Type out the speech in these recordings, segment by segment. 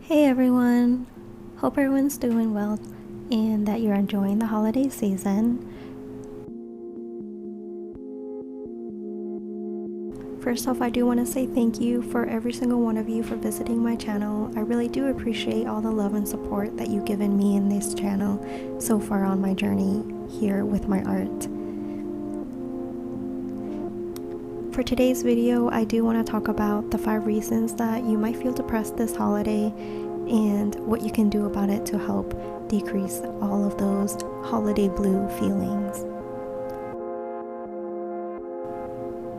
Hey everyone! Hope everyone's doing well and that you're enjoying the holiday season. First off, I do want to say thank you for every single one of you for visiting my channel. I really do appreciate all the love and support that you've given me in this channel so far on my journey here with my art. For today's video, I do want to talk about the 5 reasons that you might feel depressed this holiday and what you can do about it to help decrease all of those holiday blue feelings.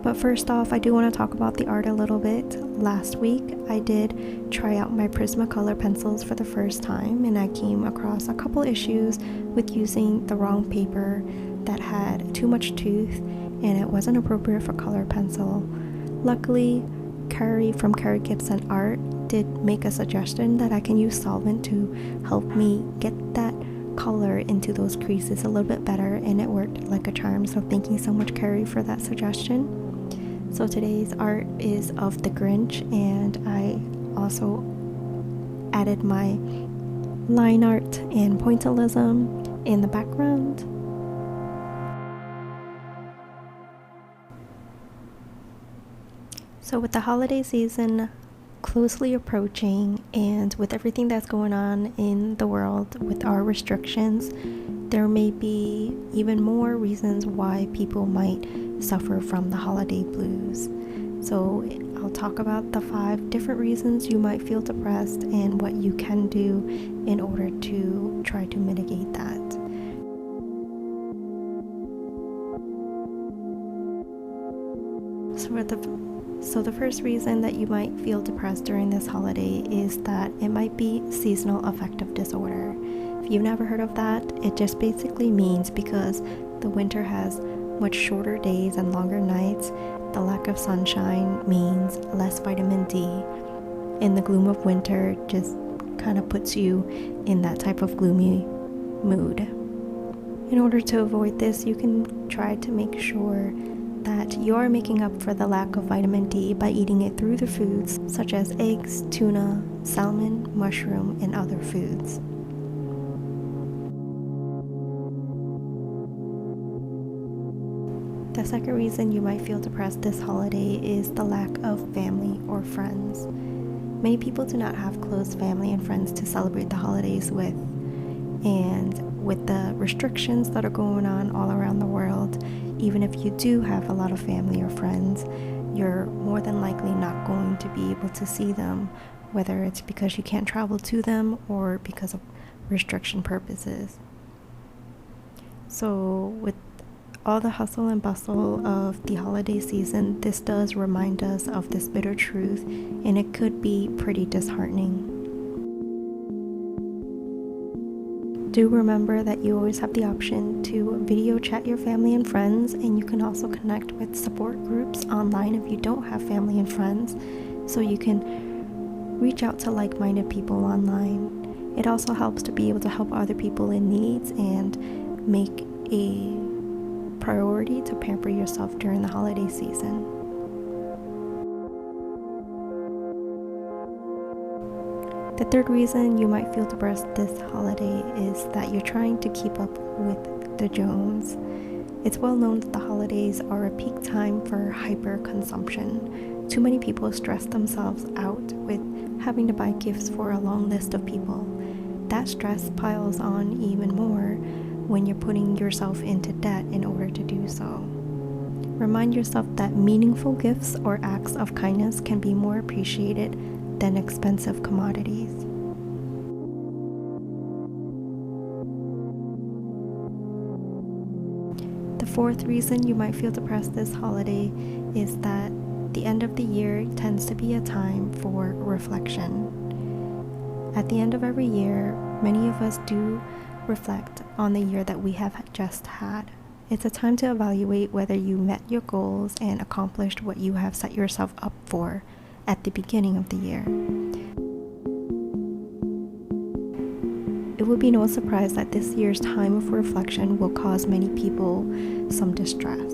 But first off, I do want to talk about the art a little bit. Last week, I did try out my Prismacolor pencils for the first time, and I came across a couple issues with using the wrong paper that had too much tooth and it wasn't appropriate for color pencil. Luckily, Kari from Kari Gibson Art did make a suggestion that I can use solvent to help me get that color into those creases a little bit better, and it worked like a charm. So thank you so much, Kari, for that suggestion. So today's art is of the Grinch, and I also added my line art and pointillism in the background. So with the holiday season closely approaching and with everything that's going on in the world with our restrictions, there may be even more reasons why people might suffer from the holiday blues. So I'll talk about the 5 different reasons you might feel depressed and what you can do in order to try to mitigate that. So the first reason that you might feel depressed during this holiday is that it might be seasonal affective disorder. If you've never heard of that, it just basically means because the winter has much shorter days and longer nights, the lack of sunshine means less vitamin D, and the gloom of winter just kind of puts you in that type of gloomy mood. In order to avoid this, you can try to make sure that you're making up for the lack of vitamin D by eating it through the foods such as eggs, tuna, salmon, mushroom, and other foods. The second reason you might feel depressed this holiday is the lack of family or friends. Many people do not have close family and friends to celebrate the holidays with, and with the restrictions that are going on all around the world, even if you do have a lot of family or friends, you're more than likely not going to be able to see them, whether it's because you can't travel to them or because of restriction purposes. So with all the hustle and bustle of the holiday season, this does remind us of this bitter truth, and it could be pretty disheartening. Do remember that you always have the option to video chat your family and friends, and you can also connect with support groups online if you don't have family and friends, so you can reach out to like-minded people online. It also helps to be able to help other people in needs and make a priority to pamper yourself during the holiday season. The third reason you might feel depressed this holiday is that you're trying to keep up with the Jones. It's well known that the holidays are a peak time for hyper-consumption. Too many people stress themselves out with having to buy gifts for a long list of people. That stress piles on even more when you're putting yourself into debt in order to do so. Remind yourself that meaningful gifts or acts of kindness can be more appreciated than expensive commodities. The fourth reason you might feel depressed this holiday is that the end of the year tends to be a time for reflection. At the end of every year, many of us do reflect on the year that we have just had. It's a time to evaluate whether you met your goals and accomplished what you have set yourself up for at the beginning of the year. It would be no surprise that this year's time of reflection will cause many people some distress.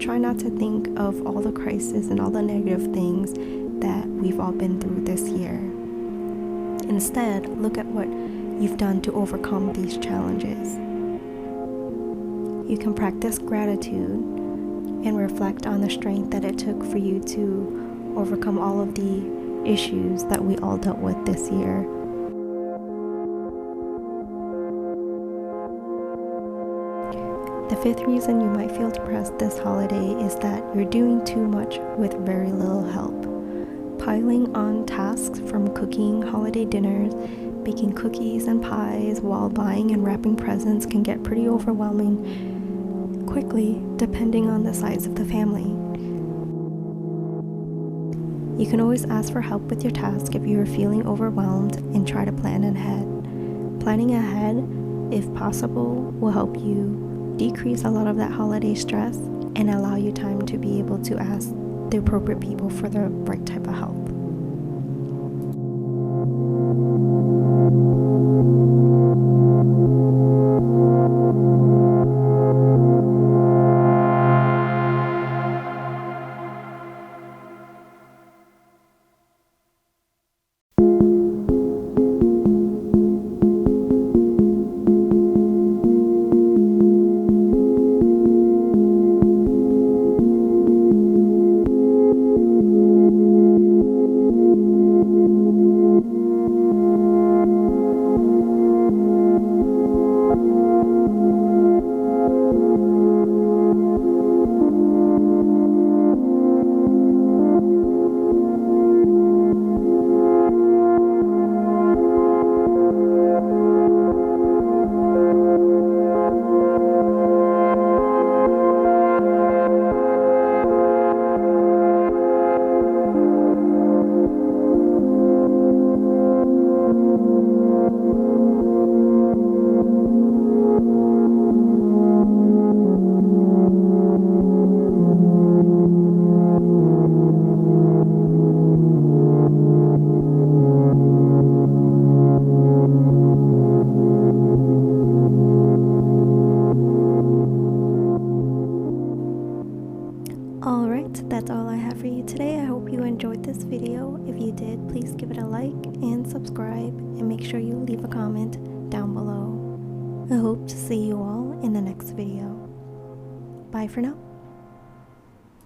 Try not to think of all the crises and all the negative things that we've all been through this year. Instead, look at what you've done to overcome these challenges. You can practice gratitude and reflect on the strength that it took for you to overcome all of the issues that we all dealt with this year. The fifth reason you might feel depressed this holiday is that you're doing too much with very little help. Piling on tasks from cooking holiday dinners, baking cookies and pies, while buying and wrapping presents can get pretty overwhelming quickly, depending on the size of the family. You can always ask for help with your task if you are feeling overwhelmed and try to plan ahead. Planning ahead, if possible, will help you decrease a lot of that holiday stress and allow you time to be able to ask the appropriate people for the right type of help. Alright, that's all I have for you today. I hope you enjoyed this video. If you did, please give it a like and subscribe, and make sure you leave a comment down below. I hope to see you all in the next video. Bye for now.